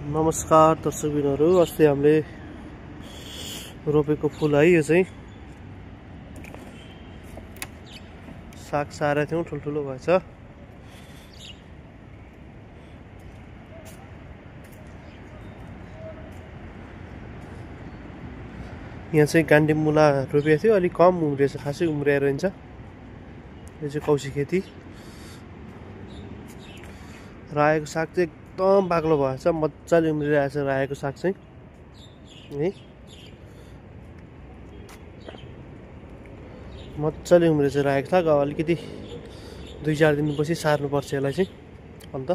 नमस्कार दर्शकबिनहरु, अस्ति हामीले रोपेको फूल है। यो चाहिँ साग सारेका थियौं, ठुलठुलो भएछ। यहाँ चाहिँ गाण्डेमुला रोपेको थियो, अलि कम उम्रिएछ, खासै उम्रिएर रहन्छ। यो चाहिँ कौशी खेती। रायोको साग चाहिँ एकदम बाक्लो भएछ, मजाले उम्रिरहेछ रायोको साग चाहिँ है। मजाले उम्रिएछ रायोको साग। अब अलिकति 2-4 दिनपछि सार्नुपर्छ यसलाई चाहिँ। अन्त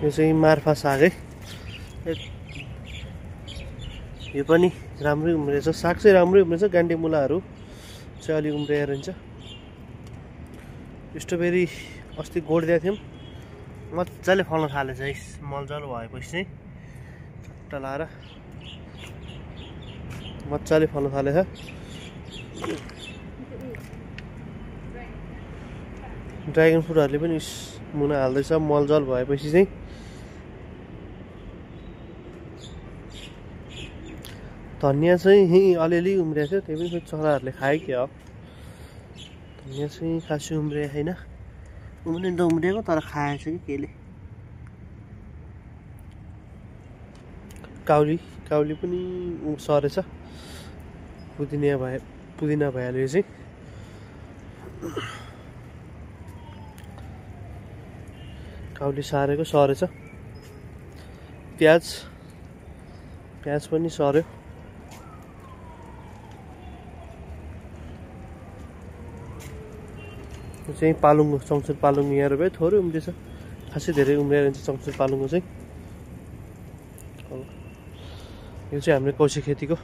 यो चाहिँ मार्फा साग है। यो पनि राम्रै उम्रिएछ, साग चाहिँ राम्रै उम्रिएछ। गाण्डेमुलाहरू चाहिँ अलि उम्रिएर हुन्छ। स्ट्रबेरी अस्ति गोडिदिएको थियौँ, मजाले फल्न थालेछ है। मलजल भएपछि चाहिँ चट्टा लाएर मजाले फल्न थालेछ। ड्रागन फ्रुटहरूले पनि मुना हाल्दैछ मलजल भएपछि चाहिँ। धनियाँ चाहिँ अलिअलि उम्रिएको थियो, त्यही पनि चराहरूले खायो क्या हो। धनियाँ चाहिँ खासै उम्रिएको छैन, उम्रिनु त उम्रिएको तर खाएछ कि केले। काउली पनि सरेछ। पुदिना भइहाल्यो यो चाहिँ। काउली सारेको सरेछ। प्याज पनि सर्यो। चाहिँ पालुङ्गो, चङ्चुर पालुङ्गो यहाँ रोप्यो, थोरै उम्रिएछ, खासै धेरै उम्रिएर हुन्छ चङ्चुर पालुङ्गो चाहिँ। यो चाहिँ हाम्रो कौशी खेतीको